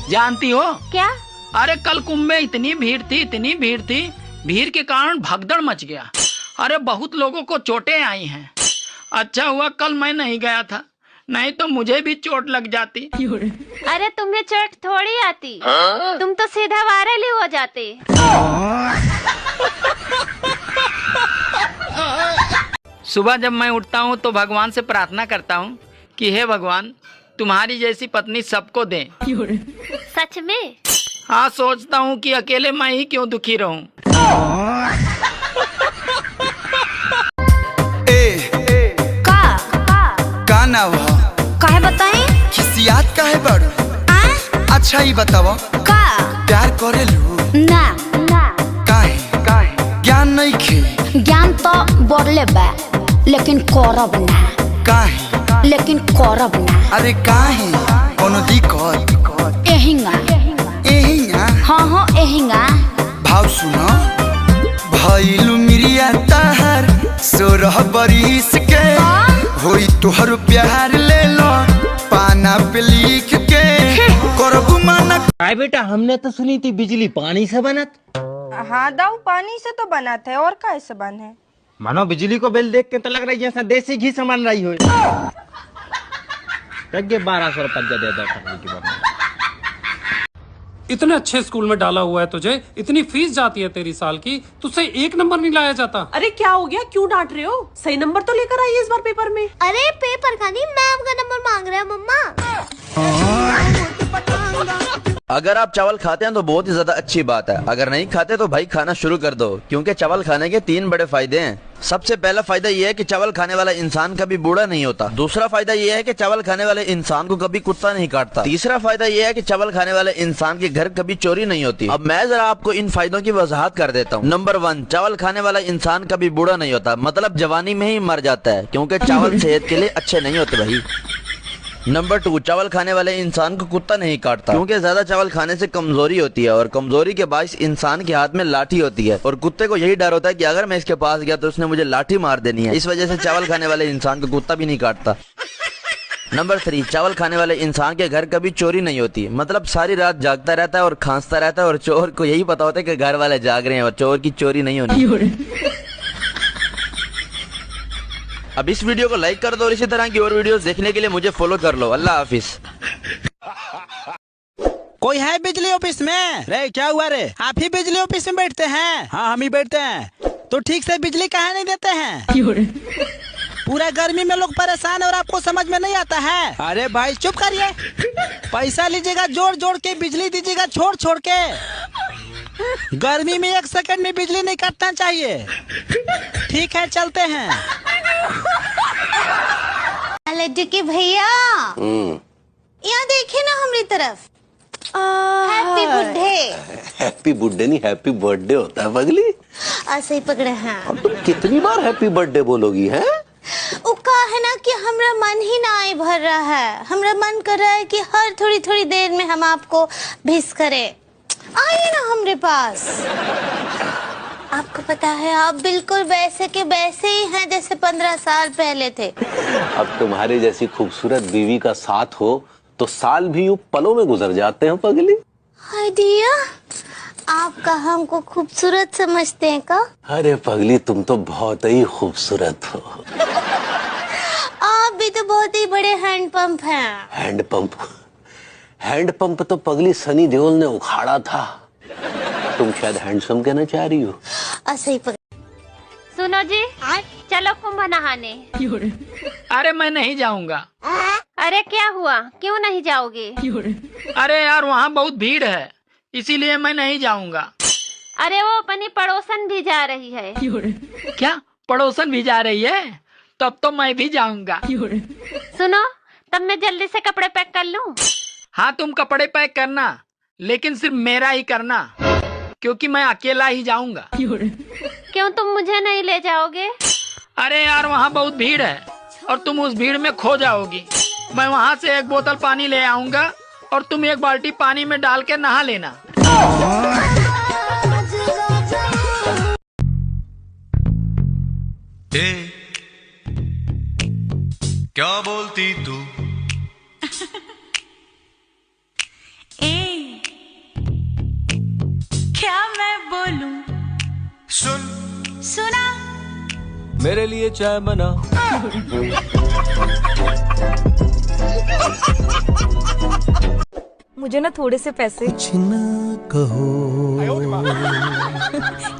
जानती हो क्या? अरे कल कुंभ में इतनी भीड़ थी, भीड़ के कारण भगदड़ मच गया। अरे बहुत लोगों को चोटें आई हैं। अच्छा हुआ कल मैं नहीं गया था, नहीं तो मुझे भी चोट लग जाती। अरे तुम्हें चोट थोड़ी आती, तुम तो सीधा वायरल ही हो जाते। सुबह जब मैं उठता हूँ तो भगवान से प्रार्थना करता हूँ कि हे भगवान तुम्हारी जैसी पत्नी सबको दें। सच में? हाँ, सोचता हूँ कि अकेले मैं ही क्यों दुखी रहूं। का ना हो काहे बताएं? खिसियात काहे बड़ू? अच्छा ही बताओ का प्यार करेलू ना काहे? ज्ञान नहीं खे? ज्ञान तो बढ़ले बा लेकिन करब ना। काहे? लेकिन करब ना। अरे काहे? कोनो दिक्कत? एहिंगा। हाँ एहिंगा। भाव सुनो भइलू मिरिया ताहार 16 बरिस के होई तोहर प्यार ले लो पाना पे लिख के करबू माना। काय बेटा, हमने तो सुनी थी बिजली पानी से बनत। हाँ दाऊ, पानी से तो बना थे और कैसे बन है? मानो बिजली को बिल देख के तो लग रही है जैसा देसी घी से बन रही हो। 1200 रुपया दे दो। इतने अच्छे स्कूल में डाला हुआ है तुझे, इतनी फीस जाती है तेरी साल की, तुझसे 1 नंबर नहीं लाया जाता। अरे क्या हो गया, क्यों डांट रहे हो? सही नंबर तो लेकर आइए इस बार पेपर में। अरे पेपर का नहीं, मैम का नंबर मांग रहे हैं मम्मा। अगर आप चावल खाते हैं तो बहुत ही ज्यादा अच्छी बात है, अगर नहीं खाते तो भाई खाना शुरू कर दो, क्योंकि चावल खाने के 3 बड़े फायदे हैं। सबसे पहला फायदा ये है कि चावल खाने वाला इंसान कभी बूढ़ा नहीं होता। दूसरा फायदा ये है कि चावल खाने वाले इंसान को कभी कुत्ता नहीं काटता। तीसरा फायदा ये है कि चावल खाने वाले इंसान के घर कभी चोरी नहीं होती। अब मैं जरा आपको इन फायदों की वजाहत कर देता हूँ। नंबर 1, चावल खाने वाला इंसान कभी बूढ़ा नहीं होता, मतलब जवानी में ही मर जाता है, क्योंकि चावल सेहत के लिए अच्छे नहीं होते भाई। नंबर 2, चावल खाने वाले इंसान को कुत्ता नहीं काटता, क्योंकि ज्यादा चावल खाने से कमजोरी होती है और कमजोरी के बायस इंसान के हाथ में लाठी होती है और कुत्ते को यही डर होता है कि अगर मैं इसके पास गया तो उसने मुझे लाठी मार देनी है। इस वजह से चावल खाने वाले इंसान को कुत्ता भी नहीं काटता। नंबर 3, चावल खाने वाले इंसान के घर कभी चोरी नहीं होती, मतलब सारी रात जागता रहता है और खांसता रहता है और चोर को यही पता होता है कि घर वाले जाग रहे हैं और चोर की चोरी नहीं होनी। अब इस वीडियो को लाइक कर दो और इसी तरह की और वीडियोस देखने के लिए मुझे फॉलो कर लो। अल्लाह हाफिज। कोई है बिजली ऑफिस में? रे क्या हुआ रे, आप ही बिजली ऑफिस में बैठते हैं? हाँ हम ही बैठते हैं। तो ठीक से बिजली काहे नहीं देते हैं? पूरा गर्मी में लोग परेशान है और आपको समझ में नहीं आता है? अरे भाई चुप करिए, पैसा लीजिएगा जोड़ जोड़ के, बिजली दीजिएगा छोड़ छोड़ के। गर्मी में 1 सेकंड में बिजली नहीं काटना चाहिए। ठीक है चलते हैं। के भैया यहाँ देखिए ना हमारी तरफ। हैप्पी बुड्ढे। हैप्पी बुड्ढे नहीं, हैप्पी बर्थडे होता है पगली। ऐसे ही पकड़े हैं। अब तुम कितनी बार हैप्पी बर्थडे बोलोगी हैं? उका है ना कि हमरा मन ही ना आए भर रहा है। हमरा मन कर रहा है कि हर थोड़ी थोड़ी देर में हम आपको मिस करें। आइए ना हमरे पास। आपको पता है आप बिल्कुल वैसे के वैसे ही हैं जैसे 15 साल पहले थे। अब तुम्हारी जैसी खूबसूरत बीवी का साथ हो तो साल भी यूं पलों में गुजर जाते हैं पगली। हाय डिया, आपका हमको खूबसूरत समझते हैं का? अरे पगली तुम तो बहुत ही खूबसूरत हो। आप भी तो बहुत ही बड़े हैंडपंप हैं। हैंडपंप तो पगली सनी देओल ने उखाड़ा था। तुम शायद हैंडसम कहना चाह रही हो। ऐसे ही सुनो जी, चलो कुंभ नहाने। अरे मैं नहीं जाऊंगा। अरे क्या हुआ, क्यों नहीं जाओगे? अरे यार वहाँ बहुत भीड़ है, इसीलिए मैं नहीं जाऊंगा। अरे वो अपनी पड़ोसन भी जा रही है। क्या पड़ोसन भी जा रही है? तब तो मैं भी जाऊंगा। सुनो, तब मैं जल्दी से कपड़े पैक कर लूं? हाँ तुम कपड़े पैक करना, लेकिन सिर्फ मेरा ही करना, क्योंकि मैं अकेला ही जाऊंगा। क्यों तुम मुझे नहीं ले जाओगे? अरे यार वहाँ बहुत भीड़ है और तुम उस भीड़ में खो जाओगी। मैं वहाँ से 1 बोतल पानी ले आऊंगा और तुम 1 बाल्टी पानी में डाल के नहा लेना। क्या बोलती तू? सुना मेरे लिए चाय बना। मुझे ना थोड़े से पैसे। कुछ ना कहो।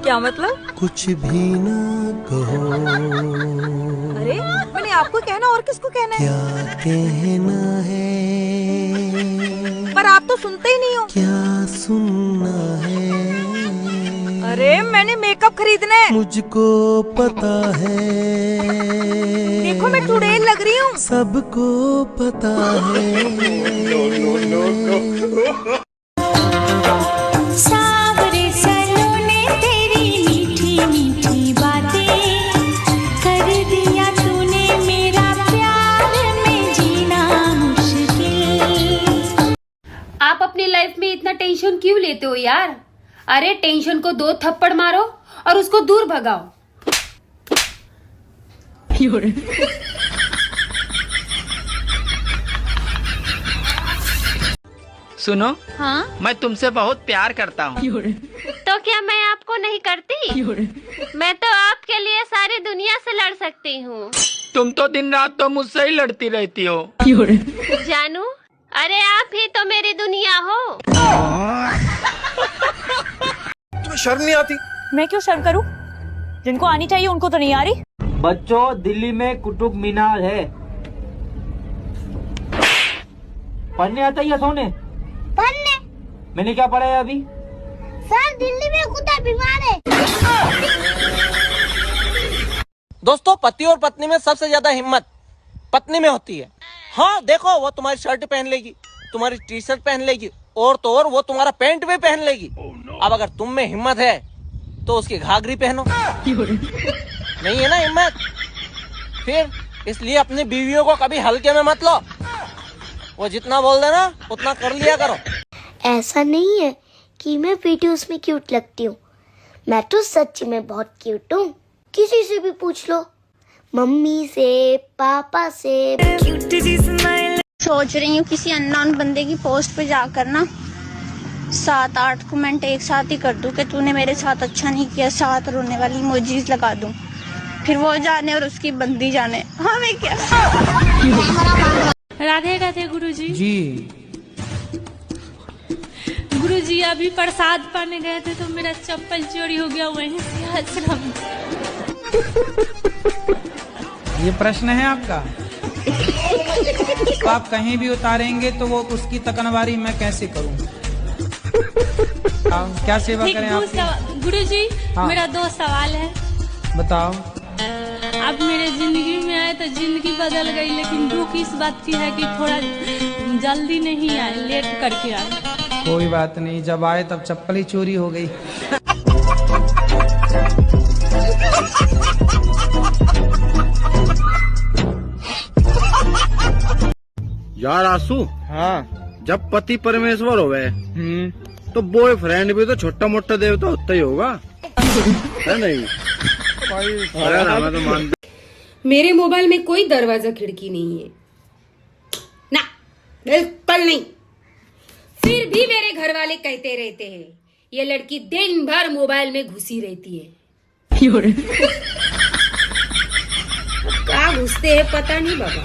क्या मतलब? कुछ भी ना कहो। अरे मैंने आपको कहना और किसको कहना है? क्या कहना है? पर आप तो सुनते ही नहीं हो। क्या सुनना है? अरे मैंने मेकअप खरीदना है। मुझको पता है। देखो मैं चुड़ैल लग रही हूँ। सबको पता है। सावरे सलोने तेरी मीठी मीठी बातें कर दिया तूने मेरा प्यार में जीना मुश्किल। आप अपनी लाइफ में इतना टेंशन क्यों लेते हो यार? अरे टेंशन को 2 थप्पड़ मारो और उसको दूर भगाओ। सुनो, हाँ? मैं तुमसे बहुत प्यार करता हूँ। तो क्या मैं आपको नहीं करती? मैं तो आपके लिए सारी दुनिया से लड़ सकती हूँ। तुम तो दिन रात तो मुझसे ही लड़ती रहती हो। जानू, अरे आप ही तो मेरी दुनिया हो। तुम्हें शर्म नहीं आती? मैं क्यों शर्म करूं? जिनको आनी चाहिए उनको तो नहीं आ रही। बच्चों, दिल्ली में कुतुब मीनार है। पढ़ने आता है या सोने? पढ़ने। मैंने क्या पढ़ा है अभी? सर दिल्ली में कुत्ता बीमार है। दोस्तों, पति और पत्नी में सबसे ज्यादा हिम्मत पत्नी में होती है। हाँ देखो, वो तुम्हारी शर्ट पहन लेगी, तुम्हारी टी शर्ट पहन लेगी, और तो और वो तुम्हारा पैंट भी पहन लेगी। अब अगर तुम में हिम्मत है तो उसकी घाघरी पहनो। नहीं है ना हिम्मत? फिर इसलिए अपनी बीवियों को कभी हल्के में मत लो। वो जितना बोल देना उतना कर लिया करो। ऐसा नहीं है कि मैं वीडियोस में क्यूट लगती हूँ, मैं तो सच में बहुत क्यूट हूँ। किसी से भी पूछ लो, मम्मी से, पापा से। सोच रही हूँ किसी अननोन बंदे की पोस्ट पे जाकर ना 7-8 कमेंट एक साथ ही कर दूं कि तूने मेरे साथ अच्छा नहीं किया, 7 रोने वाली इमोजीज लगा दूं, फिर वो जाने और उसकी बंदी जाने। हमें क्या। राधे राधे गुरुजी। जी गुरुजी, अभी प्रसाद पाने गए थे तो मेरा चप्पल चोरी हो गया वहीं से आश्रम। ये प्रश्न है आपका? तो आप कहीं भी उतारेंगे तो वो उसकी तकनवारी मैं कैसे करूं? क्या सेवा करें आपकी? गुरुजी, हाँ। मेरा 2 सवाल है। बताओ। आप मेरे जिंदगी में आए तो जिंदगी बदल गई, लेकिन दुख इस बात की है कि थोड़ा जल्दी नहीं आए, लेट करके आए। कोई बात नहीं, जब आए तब चप्पल ही चोरी हो गई। यार आंसू, हाँ, जब पति परमेश्वर होवे तो बॉयफ्रेंड भी तो छोटा मोटा देवता होता ही होगा, है नहीं? अरे हमें तो मान। मेरे मोबाइल में कोई दरवाजा खिड़की नहीं है ना, बिल्कुल नहीं। फिर भी मेरे घर वाले कहते रहते हैं ये लड़की दिन भर मोबाइल में घुसी रहती है। क्या घुसते हैं पता नहीं बाबा।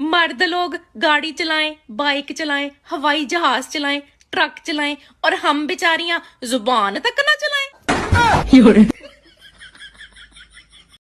मर्द लोग गाड़ी चलाएं, बाइक चलाएं, हवाई जहाज चलाएं, ट्रक चलाएं और हम बेचारियां जुबान तक ना चलाएं।